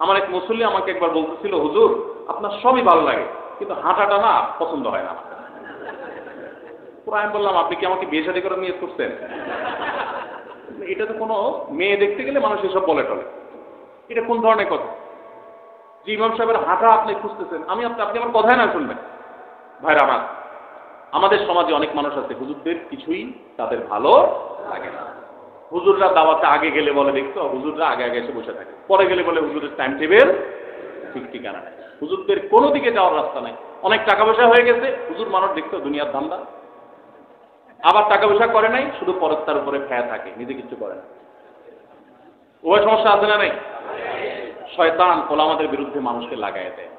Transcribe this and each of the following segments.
আমার এক মুসল্লি আমাকে একবার বলতেছিল, হুজুর আপনার সবই ভালো লাগে কিন্তু হাঁটাটা না পছন্দ হয় না। পুরো আমি বললাম, আপনি কি আমাকে বিয়ে শাদী করে নিয়ে করছেন? এটা তো কোনো মেয়ে দেখতে গেলে মানুষ এসব বলে টলে, এটা কোন ধরনের কথা যে ইমাম সাহেবের হাঁটা আপনি খুঁজতেছেন? আপনি আমার কথাই না শুনবেন। ভাইরা আমার, আমাদের সমাজে অনেক মানুষ আছে হুজুরদের কিছুই তাদের ভালো লাগে না। হুজুররা দাওয়াতে আগে গেলে বলে, দেখতো হুজুররা আগে আগে এসে বসে থাকে, পরে গেলে বলে হুজুরের টাইম টেবিল ঠিক ঠিকানা নেই, হুজুরদের কোনো দিকে যাওয়ার রাস্তা নাই। অনেক টাকা পয়সা হয়ে গেছে, হুজুর মানুষ দেখতো দুনিয়ার ধান্দা, আবার টাকা পয়সা করে নাই, শুধু পরস্তার উপরে ফেয়া থাকে, নিজে কিছু করে না। ওই সমস্যা আছে না নাই? শয়তান ওলামাদের বিরুদ্ধে মানুষকে লাগাই দেয়,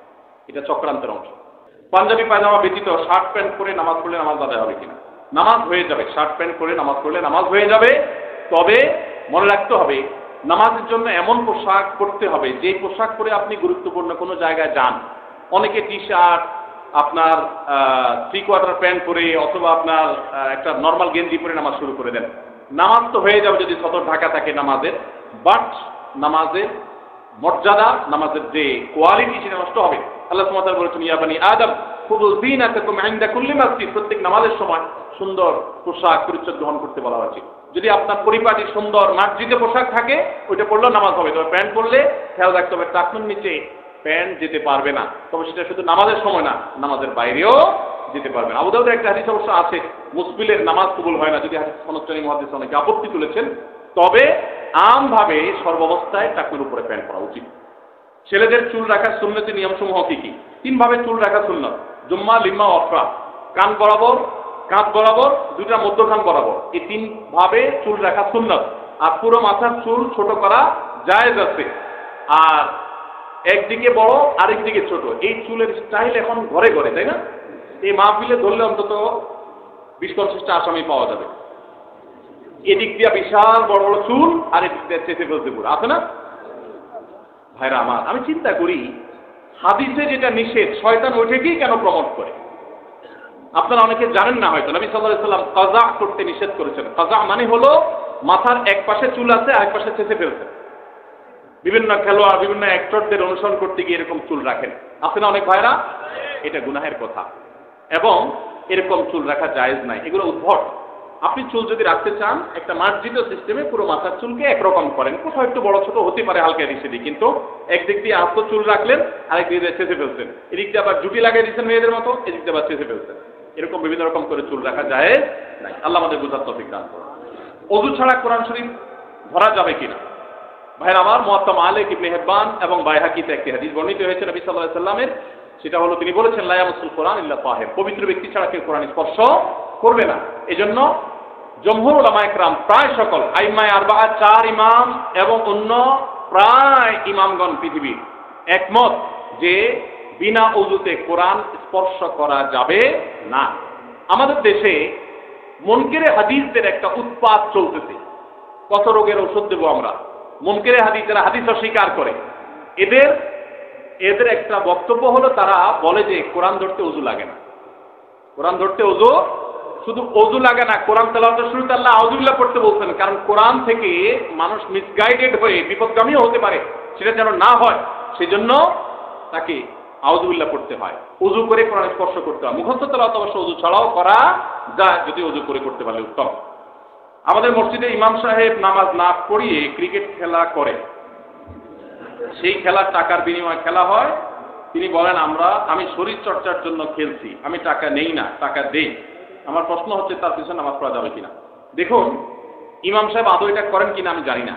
এটা চক্রান্তের অংশ। পাঞ্জাবি পায়জামা ব্যতীত শার্ট প্যান্ট পরে নামাজ পড়লে নামাজ আদায় হবে কিনা? নামাজ হয়ে যাবে, শার্ট প্যান্ট পরে নামাজ পড়লে নামাজ হয়ে যাবে। তবে মনে রাখতে হবে নামাজের জন্য এমন পোশাক পরতে হবে যে পোশাক পরে আপনি গুরুত্বপূর্ণ কোনো জায়গায় যান। অনেকে টি শার্ট, আপনার 3/4 প্যান্ট পরে অথবা আপনার একটা নর্মাল গেঞ্জি পরে নামাজ শুরু করে দেন। নামাজ তো হয়ে যাবে যদি সতর ঢাকা থাকে নামাজের, বাট নামাজের মর্যাদা, নামাজের যে কোয়ালিটি সেটা নষ্ট হবে। আল্লাহ সুবহানাহু ওয়া তাআলা বলেছেন, ইয়া বানি আদম খুযু যীনাতাকুম ইনদা কুল্লি মাসজিদ। প্রত্যেক নামাজের সময় সুন্দর পোশাক পরিচ্ছদ গ্রহণ করতে বলা হয়েছে। যদি আপনার পরিপাটি সুন্দর মার্জিত পোশাক থাকে ওইটা পরলেও নামাজ হবে। তবে প্যান্ট পরলে খেয়াল রাখতে হবে টাকনুর নিচে প্যান্ট যেতে পারবে না। তবে সেটা শুধু নামাজের সময় না, নামাজের বাইরেও যেতে পারবে না। আবু দাউদের একটা হাদিস অবশ্য আছে, মুসবিলের নামাজ কবুল হয় না, যদি হাদিস সনদকারী মুহাদ্দিস অনেকে আপত্তি তুলেছেন। তবে আমভাবে সর্বাবস্থায় টাকনুর উপরে প্যান্ট পরা উচিত। ছেলেদের চুল রাখার সুন্নতি নিয়মসমূহ কি কি? 3 ভাবে চুল রাখা সুন্নত, জুম্মা, লিম্মা, অফরা। কান বরাবর, কাঁধ বরাবর, দুইটা মধ্যখান বরাবর, এই 3 ভাবে চুল রাখা সুন্নত। আর পুরো মাথার চুল ছোট করা জায়েজ আছে। আর একদিকে বড় আরেকদিকে ছোট, এই চুলের স্টাইল এখন ঘরে ঘরে, তাই না? এই মাহফিলে ধরলে অন্তত 20-50টা আসামি পাওয়া যাবে। এদিক দিয়ে বিশাল বড় বড় চুল আর এদিক দিয়ে চেঁচে ফেলতে পুরো আছে না? ভাইরা আমার, আমি চিন্তা করি হাদিসে যেটা নিষেধ শয়তান ওইটাকেই কেন প্রমোট করে? আপনারা অনেকে জানেন না হয়তো, নবী সাল্লাল্লাহু আলাইহি ওয়াসাল্লাম কাযা করতে নিষেধ করেছেন। কাযা মানে হলো মাথার এক পাশে চুল আছে আর এক পাশে চেঁচে ফেলছে। বিভিন্ন খেলোয়াড়, বিভিন্ন অ্যাক্টরদের অনুসরণ করতে গিয়ে এরকম চুল রাখেন, আছে না অনেক ভাইরা? এটা গুনাহের কথা এবং এরকম চুল রাখা জায়েজ নাই, এগুলো উদ্ভট। আপনি চুল যদি রাখতে চান একটা মার্জিত সিস্টেমে পুরো মাথার চুলকে একরকম করেন, কোথাও একটু বড় ছোট হতে পারে হালকা দিকে, কিন্তু একদিক দিয়ে আস্ত চুল রাখলেন আরেক দিক দিয়ে চেঁচে ফেলছেন, এদিক দিয়ে আবার জুটি লাগিয়ে দিচ্ছেন মেয়েদের মতো, এদিক দিয়ে আবার চেঁচে ফেলছেন। এরকম বিভিন্ন রকম করে চুল রাখা জায়েজ নাই। আল্লাহ আমাদের বুঝার তৌফিক দান করুন। ওযু ছাড়া কোরআন শরীফ ধরা যাবে কিনা? ভাইরা আমার, মুআত্তা মালিক ইবনে হিব্বান এবং বাইহাকিতে একটি হাদিস বর্ণিত হয়েছে নবী সাল্লাল্লাহু আলাইহি ওয়াসাল্লামের। সেটা হলো তিনি বলেছেন, লা ইয়ামাসুল কোরআন ইল্লা তাহির, পবিত্র ব্যক্তি ছাড়া কেউ কোরআন স্পর্শ করবে না। এজন্য জমহুর উলামায়ে কেরাম, প্রায় সকল আইম্মায়ে আরবাআ, 4 ইমাম এবং অন্য প্রায় ইমামগণ পৃথিবীর একমত যে বিনা ওযুতে কোরআন স্পর্শ করা যাবে না। আমাদের দেশে মুনকিরে হাদিসদের একটা উৎপাত চলতেছে। কত রোগের ওষুধ দেবো আমরা? মুনকিরে হাদিস, যারা হাদিস অস্বীকার করে, এদের একটা বক্তব্য হলো তারা বলে যে কোরআন ধরতে ওযু লাগে না। কোরআন ধরতে ওযু, শুধু ওযু লাগে না, কোরআন তেলাওয়াতের শুরুতে আল্লাহ আউযুবিল্লাহ পড়তে বলছেন, কারণ কোরআন থেকে মানুষ মিসগাইডেড হয়ে বিপদগামীও হতে পারে, সেটা যেন না হয় সেজন্য তাকে আউযুবিল্লাহ পড়তে হয়। ওযু করে কোরআন স্পর্শ করতে হয়। মুখস্থ তেলাওয়াত অবশ্য ওযু ছাড়াও করা যায়, যদি ওযু করে করতে পারলে উত্তম। আমাদের মসজিদে ইমাম সাহেব নামাজ না পড়িয়ে ক্রিকেট খেলা করে, সেই খেলার টাকার বিনিময়ে খেলা হয়। তিনি বলেন, আমি শরীর চর্চার জন্য খেলছি, আমি টাকা নেই না, টাকা দেই। আমার প্রশ্ন হচ্ছে তার পিছনে নামাজ পড়া যাবে কিনা? দেখুন, ইমাম সাহেব আদৌ এটা করেন কিনা আমি জানি না।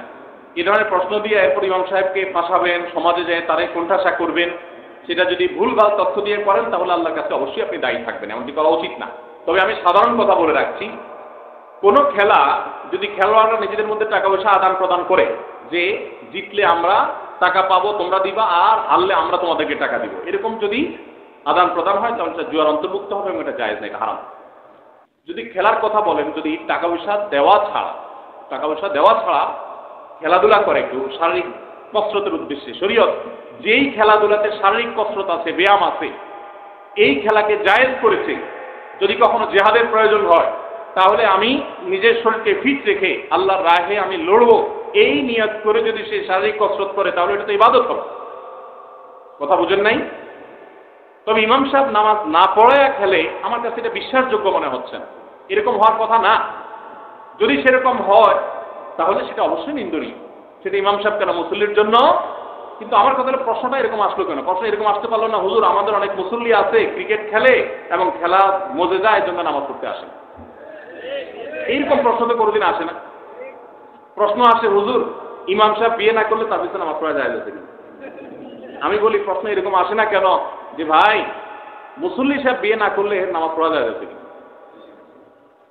এই ধরনের প্রশ্ন দিয়ে এরপর ইমাম সাহেবকে ফাঁসাবেন, সমাজে যায় তারাই কোণঠাসা করবেন, সেটা যদি ভুলভাল তথ্য দিয়ে করেন তাহলে আল্লাহর কাছে অবশ্যই আপনি দায়ী থাকবেন, এমনটি করা উচিত না। তবে আমি সাধারণ কথা বলে রাখছি, কোনো খেলা যদি খেলোয়াড়রা নিজেদের মধ্যে টাকা পয়সা আদান প্রদান করে যে জিতলে আমরা টাকা পাবো, তোমরা দিবা, আর হারলে আমরা তোমাদেরকে টাকা দিব, এরকম যদি আদান প্রদান হয় তাহলে সেটা জুয়ার অন্তর্ভুক্ত হবে এবং এটা জায়েজ না, এটা হারাম। যদি খেলার কথা বলেন, যদি টাকা পয়সা দেওয়া ছাড়া খেলাধুলা করে কেউ শারীরিক কসরতের উদ্দেশ্যে, শরীয়ত যেই খেলাধুলাতে শারীরিক কসরত আছে, ব্যায়াম আছে, এই খেলাকে জায়েজ করেছে। যদি কখনো জিহাদের প্রয়োজন হয় তাহলে আমি নিজের শরীরকে ফিট রেখে আল্লাহর রাহে আমি লড়বো, এই নিয়ত করে যদি সে শারীরিক কসরত করে তাহলে এটা তো ইবাদত হবে। কথা বুঝেন নাই? তবে ইমাম সাহেব নামাজ না পড়ায় খেলে আমার কাছে এটা বিশ্বাসযোগ্য মনে হচ্ছে না। এরকম হওয়ার কথা না। যদি সেরকম হয় তাহলে সেটা অবশ্যই নিন্দনীয়। সেটা ইমাম সাহেব কেন, মুসল্লির জন্য। কিন্তু আমার কথা হলো, প্রশ্নটা এরকম আসলো কেন? প্রশ্ন এরকম আসতে পারলো না, হুজুর আমাদের অনেক মুসল্লি আছে ক্রিকেট খেলে এবং খেলা মজে যায়, এর জন্য নামাজ পড়তে আসে না। এইরকম প্রশ্ন তো কোনোদিন আসে না। প্রশ্ন আসে, হুজুর ইমাম সাহেব বিয়ে না করলে তার পিছনে নামাজ পড়া যায় যাচ্ছে কিনা। আমি বলি প্রশ্ন এরকম আসে না কেন, যে ভাই মুসল্লি সাহেব বিয়ে না করলে নামাজ পড়া যায় যাচ্ছে কিনা।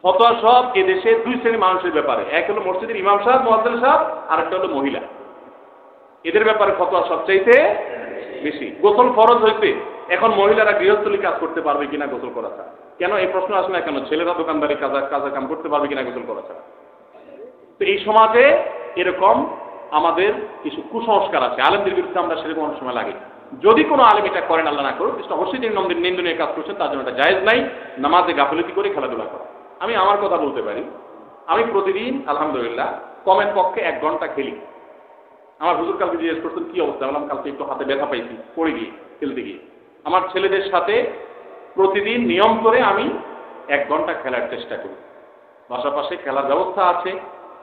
ফতোয়া সব এদেশে দুই শ্রেণীর মানুষের ব্যাপারে, এক হলো মসজিদের ইমাম সাহেব, মুয়াজ্জিন সাহেব, আর একটা হলো মহিলা। এদের ব্যাপারে ফতোয়া সবচাইতে বেশি। গোসল ফরজ হইতে এখন মহিলারা গৃহস্থলী কাজ করতে পারবে কিনা গোসল করা ছাড়া। কেন এই প্রশ্ন আসে না কেন? ছেলেরা দোকানদারি কাজা কাম করতে পারবে কিনা গোসল করা ছাড়া। তো এই সমাজে এরকম আমাদের কিছু কুসংস্কার আছে, আলেমদের বিরুদ্ধে আমরা সেরকম অনেক সময় লাগে। যদি কোনো আলেম এটা করেন, আল্লাহ না করুক, অবশ্যই তিনি নিন্দনীয় কাজ করছেন, তার জন্য এটা জায়েজ নাই নামাজে গাফিলতি করে খেলাধুলা করা। আমি আমার কথা বলতে পারি, আমি প্রতিদিন আলহামদুলিল্লাহ কমের পক্ষে 1 ঘন্টা খেলি। আমার হুজুর কালকে জিজ্ঞেস করছেন কি অবস্থা, বললাম কালকে একটু হাতে ব্যথা পাইছি পড়ে গিয়ে খেলতে গিয়ে। আমার ছেলেদের সাথে প্রতিদিন নিয়ম করে আমি 1 ঘন্টা খেলার চেষ্টা করি। বাসার পাশে খেলার ব্যবস্থা আছে,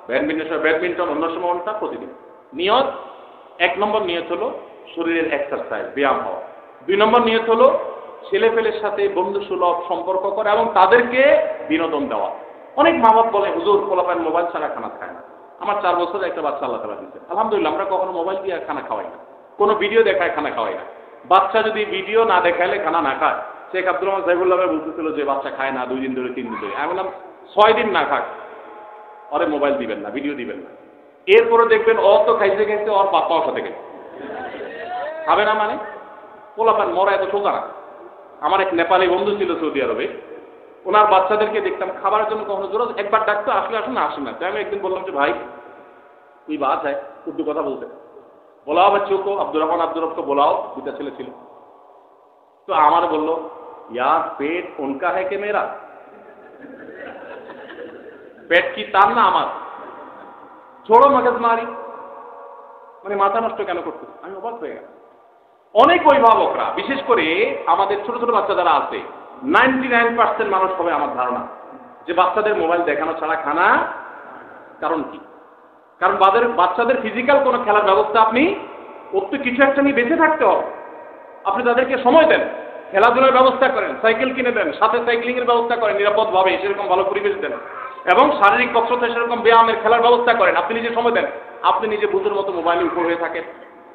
ব্যাডমিন্টন অন্য সময়টা প্রতিদিন। নিয়ত 1 নম্বর নিয়ত হলো শরীরের এক্সারসাইজ, ব্যায়াম হওয়া। 2 নম্বর নিয়ত হলো ছেলেপেলের সাথে বন্ধুসুলভ সম্পর্ক করা এবং তাদেরকে বিনোদন দেওয়া। অনেক মা বাপ বলে হুজুর পোলাপান মোবাইল ছাড়া খানা খায় না। আমার 4 বছরের একটা বাচ্চা আল্লাহ তাআলা দিয়েছে, আলহামদুলিল্লাহ। আমরা কখনো মোবাইল দিয়ে খানা খাওয়াই না, কোনো ভিডিও দেখায় খানা খাওয়াই না। বাচ্চা যদি ভিডিও না দেখাইলে খানা না খায়। শেখ আব্দুর রহমান সাইফুল্লাহ বলতেছিল যে বাচ্চা খায় না 2 দিন ধরে 3 দিন ধরে। আমি বললাম 6 দিন না খাক, ওরে মোবাইল দিবেন না, ভিডিও দিবেন না। এরপরে দেখবেন ও তো খাইতে খাইতে ওর বাপ্পাও সাথে খাবে না। মানে পোলাপান মরা এত সোজা না। আমার এক নেপালি বন্ধু ছিল সৌদি আরবে, ওনার বাচ্চাদেরকে দেখতাম খাবারের জন্য কখনো জোর একবার ডাকতো, আসলে আসুন না, আসেন না। তাই আমি একদিন বললাম যে ভাই তুই বাস হয় উর্দু কথা বলতে, बोलाओ बच्चों को, अब्दुल रहमान अब्दुल रब को बुलाओ, 2টা ছেলে ছিল। তো আমার বললো यार पेट उनका है कि मेरा, পেট কি তার না আমার, ছোড়ো মগজমারি, মানে মাথা নষ্ট কেন করতে। আমি অবাক হয়ে গেলাম। অনেক অভিভাবকরা, বিশেষ করে আমাদের ছোট ছোট বাচ্চা যারা আছে, 99% মানুষ হবে আমার ধারণা যে বাচ্চাদের মোবাইল দেখানো ছাড়া খানা। কারণ কি? কারণ বাচ্চাদের ফিজিক্যাল কোনো খেলার ব্যবস্থা আপনি ওর কিছু একটা নিয়ে বেঁচে থাকতে হবে। আপনি তাদেরকে সময় দেন, খেলাধুলার ব্যবস্থা করেন, সাইকেল কিনে দেন, সাথে সাইক্লিং এর ব্যবস্থা করেন নিরাপদভাবে, সেরকম ভালো পরিবেশ দেন এবং শারীরিক কসরতে সেরকম ব্যায়ামের খেলার ব্যবস্থা করেন। আপনি নিজে সময় দেন। আপনি নিজে বুঝের মতো মোবাইলে উপর হয়ে থাকেন,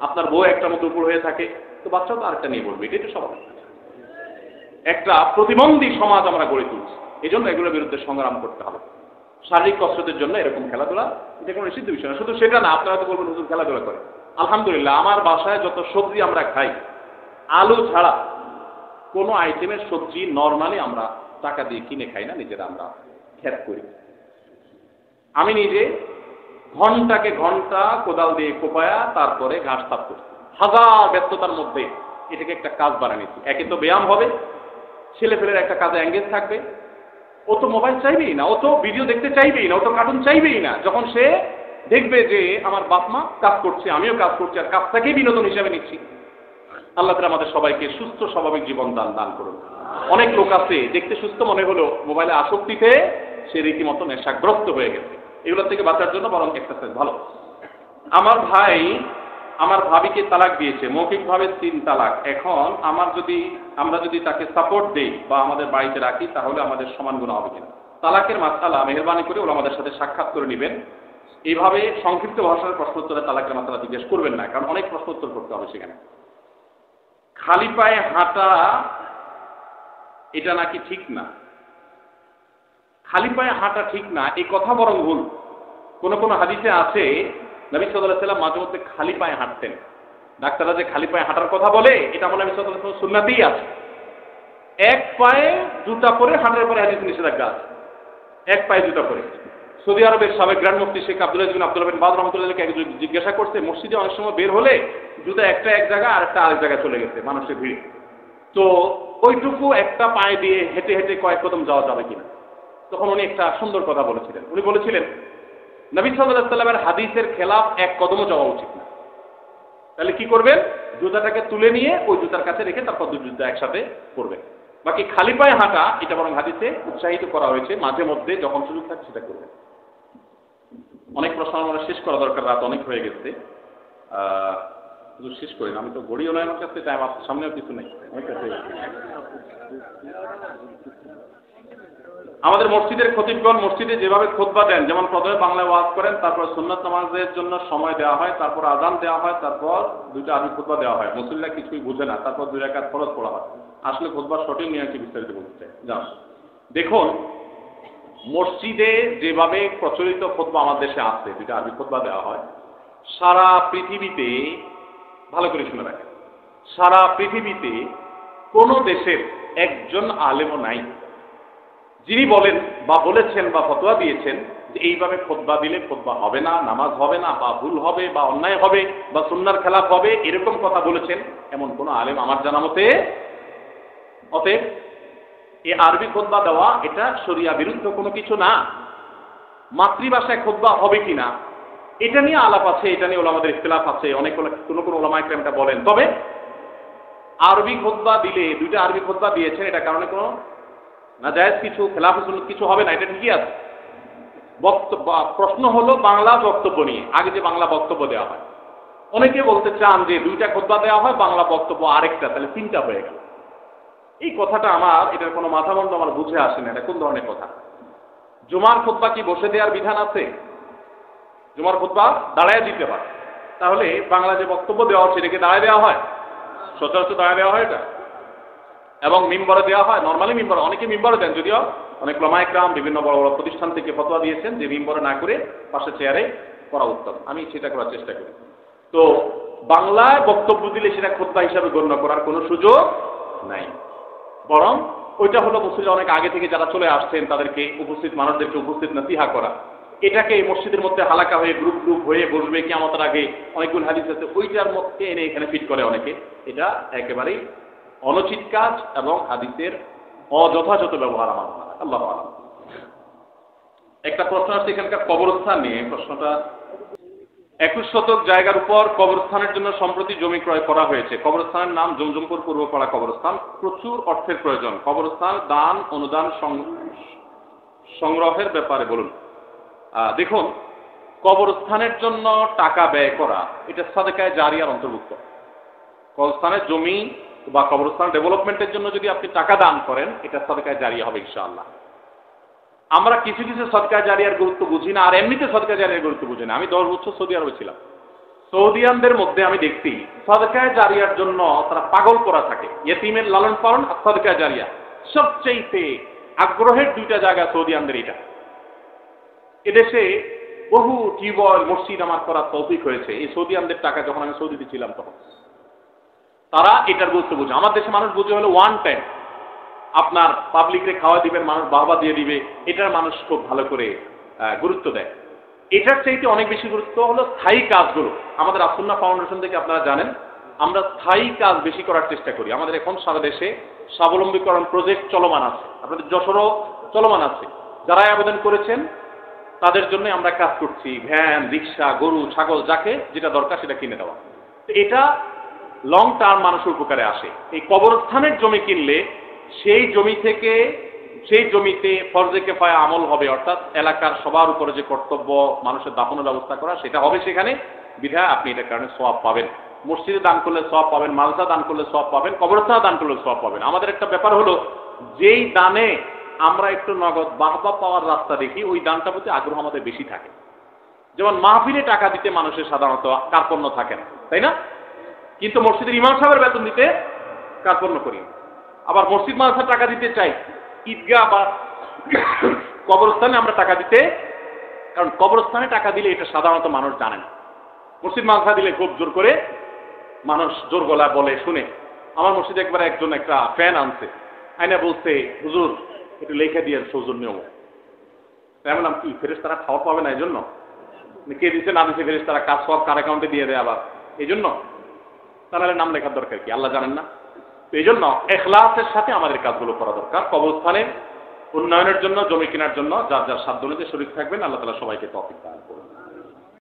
আপনার বউ একটা মতো উপর হয়ে থাকে, তো বাচ্চাও তো আরেকটা নিয়ে বলবে। এটাই তো স্বাভাবিক। একটা প্রতিবন্ধী সমাজ আমরা গড়ে তুলছি, এই জন্য এগুলোর বিরুদ্ধে সংগ্রাম করতে হবে। শারীরিক কসরতের জন্য এরকম খেলাধুলা এটা কোনো নিষিদ্ধ বিষয় না। শুধু সেটা না, আপনারা তো বলবেন হুজুর খেলাধুলা করে। আলহামদুলিল্লাহ আমার বাসায় যত সবজি আমরা খাই, আলু ছাড়া কোনো আইটেমের সবজি নর্মালি আমরা টাকা দিয়ে কিনে খাই না, নিজেরা আমরা ক্ষেত করি। আমি নিজে ঘন্টাকে ঘন্টা কোদাল দিয়ে কোপায়া তারপরে ঘাস সাফ করছি। হাজার ব্যস্ততার মধ্যে এটাকে একটা কাজ বানিয়েছি। একে তো ব্যায়াম হবে, ছেলেপেলের একটা কাজে এঙ্গেজ থাকবে। ও তো মোবাইল চাইবেই না, ও তো ভিডিও দেখতে চাইবেই না, ও তো কার্টুন চাইবেই না। যখন সে দেখবে যে আমার বাপ মা কাজ করছে, আমিও কাজ করছি, আর কাজটাকেই বিনোদন হিসাবে নিচ্ছি। আল্লাহ তাআলা আমাদের সবাইকে সুস্থ স্বাভাবিক জীবন দান করুন। অনেক লোক আছে দেখতে সুস্থ মনে হলো, মোবাইলে আসক্তিতে সে রীতিমতো নেশাগ্রস্ত হয়ে গেছে। এগুলোর থেকে বাঁচার জন্য বরং এক্সারসাইজ ভালো। আমার ভাই আমার ভাবিকে তালাক দিয়েছে, মৌখিকভাবে 3 তালাক। এখন আমরা যদি তাকে সাপোর্ট দেই বা আমাদের বাড়িতে রাখি তাহলে আমাদের সমান গুনাহ হবে কিনা। তালাকের মাসআলা মেহেরবানি করে ওলামাদের সাথে সাক্ষাৎ করে নেবেন। এইভাবে সংক্ষিপ্ত ভাষার প্রশ্নোত্তরে তালাকের মাসআলা জিজ্ঞেস করবেন না, কারণ অনেক প্রশ্নোত্তর করতে হবে সেখানে। খালি পায়ে হাঁটা এটা নাকি ঠিক না। খালি পায়ে হাঁটা ঠিক না এই কথা বরং ভুল। কোন কোন হাদিসে আছে নবী সাল্লাল্লাহু আলাইহি ওয়াসাল্লাম মাঝে মধ্যে খালি পায়ে হাঁটতেন। ডাক্তাররা যে খালি পায়ে হাঁটার কথা বলে, এটা নবী সাল্লাল্লাহু আলাইহি ওয়াসাল্লাম সুন্নাতেই আছে। 1 পায়ে জুতা পরে হাঁটার পরে হাদিসে নিষেধাজ্ঞা আছে, 1 পায়ে জুতা পরে। সৌদি আরবের সাবেক গ্র্যান্ড মুফতি শেখ আব্দুল আজিজ বিন আব্দুল্লাহ বিন বাজ রাহমাতুল্লাহকে একজন জিজ্ঞাসা করতে, মসজিদে অনেক সময় বের হলে জুতা একটা এক জায়গায় আর একটা আরেক জায়গায় চলে গেছে মানুষের ভিড়ে, তো ওইটুকু একটা পায়ে দিয়ে হেঁটে হেঁটে কয়েক কদম যাওয়া যাবে কিনা। তখন উনি একটা সুন্দর কথা বলেছিলেন। উনি বলেছিলেন নবী সাল্লাল্লাহু আলাইহি ওয়াসাল্লামের হাদিসের খেলাফ 1 কদমও যাওয়া উচিত না। তাহলে কি করবেন? জুতাটাকে তুলে নিয়ে ওই জুতার কাছে রেখে তারপর দুই জুতা একসাথে পরবে। বাকি খালি পায়ে হাঁটা এটা বরং হাদিসে উৎসাহিত করা হয়েছে, মাঝে মধ্যে যখন সুযোগ থাকে সেটা করবে। অনেক প্রশ্ন আমার শেষ করা দরকার, রাত অনেক হয়ে গেছে। শেষ করি না, আমি তো গড়িও নয় আমার কাছে, টাইম আপনার সামনেও কিছু নেই, অনেক কাছে। আমাদের মসজিদের খতিবগণ মসজিদে যেভাবে খুতবা দেন, যেমন প্রথমে বাংলায় ওয়াজ করেন, তারপর সুন্নাত নামাজের জন্য সময় দেওয়া হয়, তারপর আযান দেওয়া হয়, তারপর দুইটা আরবি খুতবা দেওয়া হয়। মুসল্লিরা কিছুই বুঝে না, তারপর 2 রাকাত ফরজ পড়া হয়। আসলে খুতবার সঠিক নিয়ে কি বিস্তারিত বলতে চাই জান। দেখুন, মসজিদে যেভাবে প্রচলিত খুতবা আমাদের দেশে আছে, দুইটা আরবি খুতবা দেওয়া হয়, সারা পৃথিবীতে, ভালো করে শুনে রাখেন, সারা পৃথিবীতে কোন দেশের একজন আলেমও নাই যিনি বলেন বা বলেছেন বা ফতোয়া দিয়েছেন যে এইভাবে খুতবা দিলে খুতবা হবে না, নামাজ হবে না, বা ভুল হবে, বা অন্যায় হবে, বা সুন্নাহর খেলাফ হবে, এরকম কথা বলেছেন এমন কোন আলেম আমার জানা মতে। অতএব এই আরবি খুতবা দেওয়া এটা শরিয়া বিরুদ্ধ কোনো কিছু না। মাতৃভাষায় খুতবা হবে কিনা এটা নিয়ে আলাপ আছে, এটা নিয়ে ওলামাদের ইখতিলাফ আছে, অনেক কোন ওলামায়ে কেরাম এটা বলেন। তবে আরবি খুতবা দিলে, দুইটা আরবি খুতবা দিয়েছেন, এটা কারণে কোনো নাজায়েজ কিছু, খেলাফ সুন্নাত কিছু হবে না, এটা ঠিকই আছে। বক্তব্য, প্রশ্ন হলো বাংলা বক্তব্য নিয়ে। আগে যে বাংলা বক্তব্য দেওয়া হয়, অনেকে বলতে চান যে দুইটা খুতবা দেওয়া হয়, বাংলা বক্তব্য আরেকটা, তাহলে 3টা হয়ে গেল। এই কথাটা আমার, এটার কোনো মাথামন্দ আমার বুঝে আসে না, এটা কোন ধরনের কথা। জুমার খুতবা কি বসে দেওয়ার বিধান আছে? জুমার খুতবা দাঁড়ায় দিতে হয়, তাহলে বাংলা যে বক্তব্য দেওয়া হচ্ছে এটাকে দাঁড়ায় দেওয়া হয়? সচরাচর দাঁড়ায় দেওয়া হয় এটা, এবং মিম্বরে দেওয়া হয়। নর্মালি মিম্বরে, অনেকে মিম্বরে দেন, যদিও অনেক ওলামায়ে কেরাম বিভিন্ন বড় বড় প্রতিষ্ঠান থেকে ফতোয়া দিয়েছেন যে মিম্বরে না করে পাশে চেয়ারে করা উত্তম। আমি সেটা করার চেষ্টা করি। তো বাংলায় বক্তব্য দিলে সেটা খুতবা হিসাবে গণ্য করার কোনো সুযোগ নাই, বরং ওইটা হলো মুসল্লি অনেক আগে থেকে যারা চলে আসছেন তাদেরকে, উপস্থিত মানুষদেরকে উপস্থিত নসিহা করা। এটাকে মসজিদের মধ্যে হালাকা হয়ে গ্রুপ গ্রুপ হয়ে বসবে কিয়ামতের আগে, অনেকগুলো হাদিস আছে, ওইটার মধ্যে এনে এখানে ফিট করে অনেকে। এটা একেবারেই অনুচিত কাজ এবং হাদিসের অযথাযথ ব্যবহার আমার মনে হয়। আল্লাহু আ'লাম। একটা প্রশ্ন আছে এখানকার কবরস্থান নিয়ে। প্রশ্নটা, 21 শতক জায়গার উপর কবরস্থানের জন্য সম্প্রতি জমি ক্রয় করা হয়েছে। কবরস্থানের নাম জমজমপুর পূর্বপাড়া কবরস্থান। প্রচুর অর্থের প্রয়োজন। কবরস্থান দান অনুদান সংগ্রহের ব্যাপারে বলুন। দেখুন, কবরস্থানের জন্য টাকা ব্যয় করা এটা সাদেকায়ে জারিয়ার অন্তর্ভুক্ত। কবরস্থানের জমি বা কবরস্থান ডেভেলপমেন্টের জন্য যদি আপনি টাকা দান করেন, এটা সাদেকায়ে জারিয়া হবে ইনশাআল্লাহ। আমরা কিছু কিছু সাদকায়ে জারিয়ার গুরুত্ব বুঝি না, আর এমনিতে সাদকায়ে জারিয়ার গুরুত্ব বুঝি না। আমি 10 বছর সৌদি আরবে ছিলাম। সৌদিয়ানদের মধ্যে আমি দেখছি সাদকায়ে জারিয়ার জন্য তারা পাগল করা থাকে। ইয়েতিমের লালন পালন আর সাদকায়ে জারিয়া সবচেয়ে আগ্রহের 2টা জায়গা সৌদিয়ানদের। এটা এদেশে বহু টিউবওয়েল, মসজিদ আমার করার তৌফিক হয়েছে এই সৌদিয়ানদের টাকা যখন আমি সৌদিতে ছিলাম তখন। তারা এটার গুরুত্ব বুঝে। আমার দেশে মানুষ বুঝে হলো ওয়ান টাইম, আপনার পাবলিকরে খাওয়া দিবেন, মানুষ বাহবা দিয়ে দিবে, এটার মানুষ খুব ভালো করে গুরুত্ব দেয়। এটার চাইতে অনেক বেশি গুরুত্ব হলো স্থায়ী কাজগুলো। আমাদের আসুন্নাহ ফাউন্ডেশন থেকে আপনারা জানেন আমরা স্থায়ী কাজ বেশি করার চেষ্টা করি। আমাদের এখন সারা দেশে স্বাবলম্বীকরণ প্রজেক্ট চলমান আছে, আপনাদের যশোরও চলমান আছে। যারাই আবেদন করেছেন তাদের জন্য আমরা কাজ করছি। ভ্যান, রিক্সা, গরু, ছাগল, যাকে যেটা দরকার সেটা কিনে দেওয়া। এটা লং টার্ম মানুষের উপকারে আসে। এই কবরস্থানের জমি কিনলে সেই জমি থেকে, সেই জমিতে ফরজে কিফায়া আমল হবে, অর্থাৎ এলাকার সবার উপরে যে কর্তব্য মানুষের দাফনের ব্যবস্থা করা সেটা হবে সেখানে। বিধায় আপনি এটার কারণে সওয়াব পাবেন। মসজিদে দান করলে সওয়াব পাবেন, মাদ্রাসা দান করলে সওয়াব পাবেন, কবরস্থানে দান করলে সওয়াব পাবেন। আমাদের একটা ব্যাপার হলো, যেই দানে আমরা একটু নগদ বাহবা পাওয়ার রাস্তা দেখি, ওই দানটার প্রতি আগ্রহ আমাদের বেশি থাকে। যেমন মাহফিলে টাকা দিতে মানুষের সাধারণত কার্পণ্য থাকে না, তাই না? কিন্তু মসজিদের ইমাম সাহেবের বেতন দিতে কার্পণ্য করি। আবার মসজিদ মাদ্রাসা টাকা দিতে চাই, ঈদগাহ বা কবরস্থানে আমরা টাকা দিতে, কারণ কবরস্থানে টাকা দিলে এটা সাধারণত মানুষ জানে না। মসজিদ মাদ্রাসা দিলে খুব জোর করে মানুষ জোর গলা বলে শুনে। আমার মসজিদে একবার একজন একটা ফ্যান আনছে, আইনা বলছে হুজুর একটু লেখা দিয়ে সৌজন্য। এমন কি ফেরেশতারা খাওয়া পাবে না এই জন্য? কে দিচ্ছে না দিচ্ছে ফেরেশতারা কাজ সব কার অ্যাকাউন্টে দিয়ে দেয় আবার এই জন্য? তাহলে নাম লেখার দরকার কি? আল্লাহ জানেন না? তো এই জন্য ইখলাসের সাথে আমাদের কাজগুলো করা দরকার। কবরস্থানের উন্নয়নের জন্য, জমি কেনার জন্য যার যার সাধ্য অনুযায়ী শরীক থাকবেন। আল্লাহ তাআলা সবাইকে তৌফিক দান করুন।